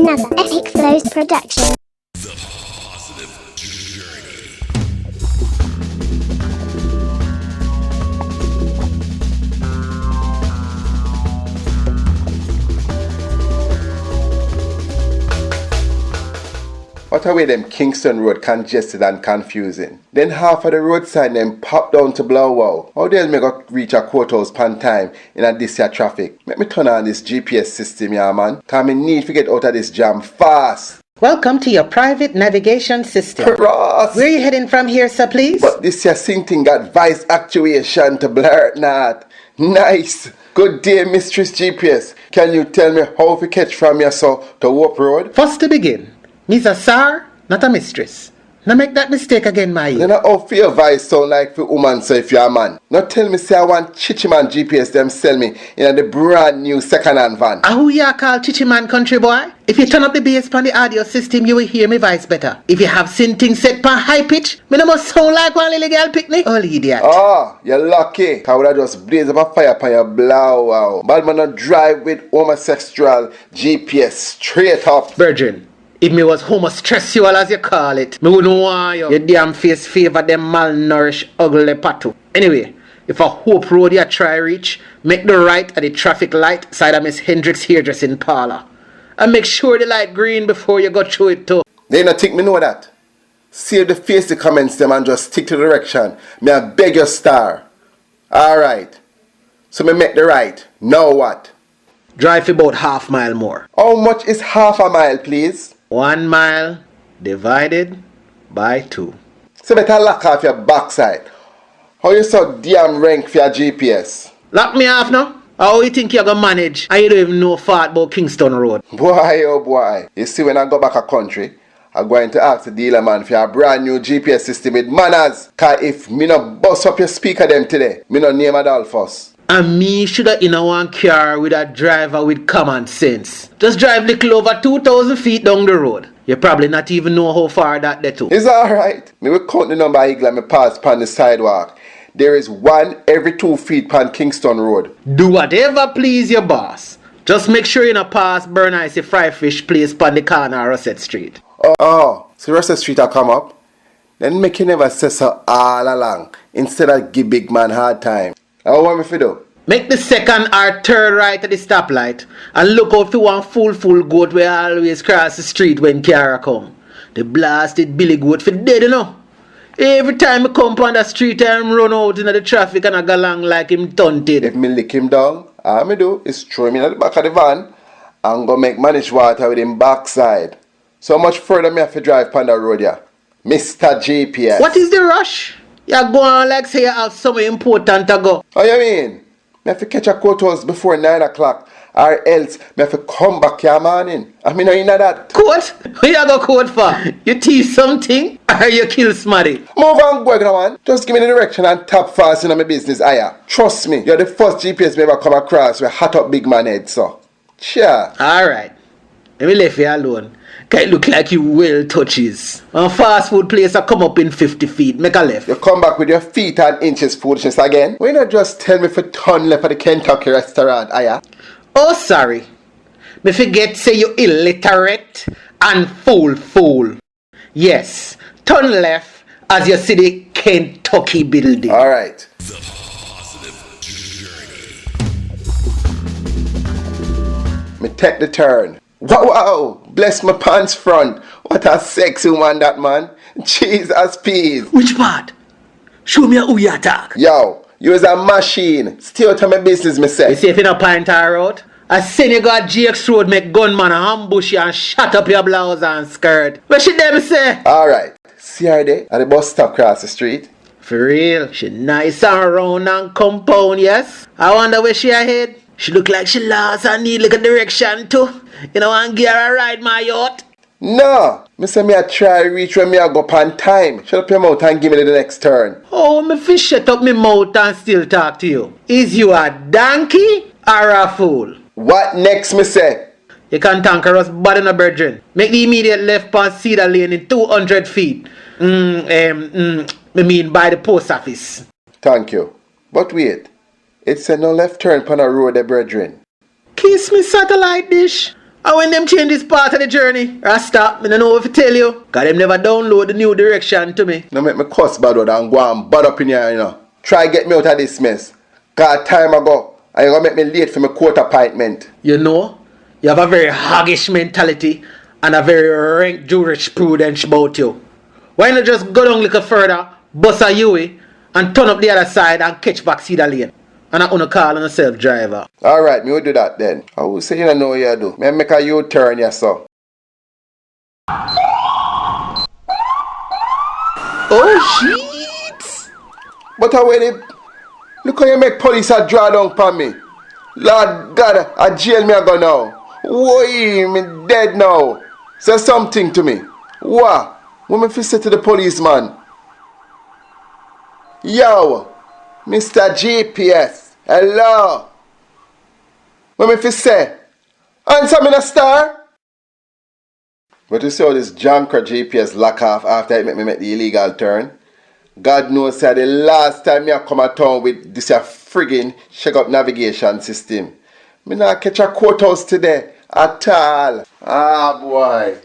another Epicflows production. What a way them Kingston road congested and confusing. Then half of the road sign them pop down to Wow. How the hell me go reach a courthouse pan time in a this here traffic? Make me turn on this GPS system, yeah man. Cause me need to get out of this jam fast. Welcome to your private navigation system. Cross. Where are you heading from here, sir, please? But this here sing thing got vice actuation to blur not. Nice. Good day, Mistress GPS. Can you tell me how to catch from here so to Warp Road? First to begin, me's a sir, not a mistress. Now make that mistake again, my You know how for your voice sound like for woman, so if you're a man. Now tell me say I want Chichiman GPS them sell me in the brand new second-hand van. Who ya call Chichiman country boy? If you turn up the bass on the audio system, you will hear me voice better. If you have seen things set per high pitch, me no must sound like one little girl picnic. Oh, idiot. Oh, you're lucky. I would have just blaze up a fire upon your blow. Wow. But man not drive with homosexual GPS straight up. Virgin. If me was homosexual as you call it, me wouldn't want you. Your damn face favor them malnourished ugly patu. Anyway, if a Hope Road you try reach, make the right at the traffic light side of Miss Hendricks hairdressing parlor. And make sure the light green before you go through it too. They not think me know that. Save the face the comments them and just stick to the direction. Me I beg your star. Alright. So me make the right. Now what? Drive about half mile more. How much is half a mile, please? 1 mile divided by 2. So better lock off your backside. How you so damn rank for your GPS? Lock me off now? How you think you're gonna manage? I don't even know fart about Kingston Road. Boy, oh boy. You see when I go back a country, I'm going to ask the dealer man for a brand new GPS system with manners. Cause if me not bust up your speaker them today, me not name a doll first. And me shoulda in a one car with a driver with common sense. Just drive little over 2,000 feet down the road. You probably not even know how far that they took. It's alright. Me will count the number of eagle me pass pan the sidewalk. There is one every 2 feet pan Kingston Road. Do whatever please your boss. Just make sure you not pass Burn Icy Fry Fish place pan the corner of Russet Street. Oh, so Russet Street will come up? Then make you never say so all along. Instead of give big man hard time. How want me to do? Make the second or third right at the stoplight and look out for one full goat where always cross the street when car come. The blasted billy goat for dead, you know. Every time I come on the street I run out into the traffic and I go along like him tunted. If me lick him down, all me do is throw him in the back of the van and go make manage water with him backside. So much further me have to drive on the road here. Mr. GPS. What is the rush? You're going like say you have something important to go. How you mean? Me have to catch a courthouse before 9 o'clock or else me have to come back here morning. I mean, you know that. Court? What you go court for? You thief something or you kill somebody? Move on, go man. Just give me the direction and tap fast in my business. Aya. Trust me, you're the first GPS me ever come across with hot up big man head, so. Sure. Alright. Let me leave you alone. Can it look like you well touches. A fast food place I come up in 50 feet. Make a left. You come back with your feet and inches foolishness again. Why not just tell me for turn left at the Kentucky restaurant, aya? Oh, sorry. Me forget say you illiterate and fool. Yes, turn left as you see the Kentucky building. Alright. Me take the turn. Wow, bless my pants front. What a sexy one that man. Jesus peas. Which part? Show me who you attack. Yo, you is a machine. Stay out of my business, me say. You see if you no pint her out? I seen you got GX Road make gunman ambush you and shut up your blouse and skirt. Where she them say? Alright, see her there at the bus stop across the street. For real, she nice and round and compound, yes? I wonder where she ahead. She look like she lost and need like a direction too. You know, and give her a ride my yacht. No, me say me a try reach when me a go on time. Shut up your mouth and give me the next turn. Oh, me fish shut up my mouth and still talk to you. Is you a donkey or a fool? What next, me say? You can tanker us bad in a brethren. Make the immediate left past Cedar Lane in 200 feet. Me mean by the post office. Thank you. But wait. It's a no left turn on a road, brethren. Kiss me satellite dish. And when them change this part of the journey, Rasta, me don't know what to tell you. Cause them never download the new direction to me. No make me cuss bad word and go and bad up in here, you know. Try get me out of this mess. Cause time ago, and you gonna make me late for my court appointment. You know, you have a very hoggish mentality and a very rank jurisprudence about you. Why not just go down a little further, bust a Huey, and turn up the other side and catch back Cedar Lane? And I wanna call on a self-driver. Alright, me will do that then. I will say you don't know what you do. Me make a U-turn, yes sir. Oh shit! But I wait. Look how you make police a draw down for me. Lord God, a jail me I go now. Why, me dead now. Say something to me. What? What me fi say to the policeman? Yo, Mr. GPS. Hello. What me fi say? Answer me the star. But you see how this junker GPS lock off after it make me make the illegal turn? God knows that the last time I come a town with this friggin' shake up navigation system. Me not catch a courthouse today at all. Ah boy.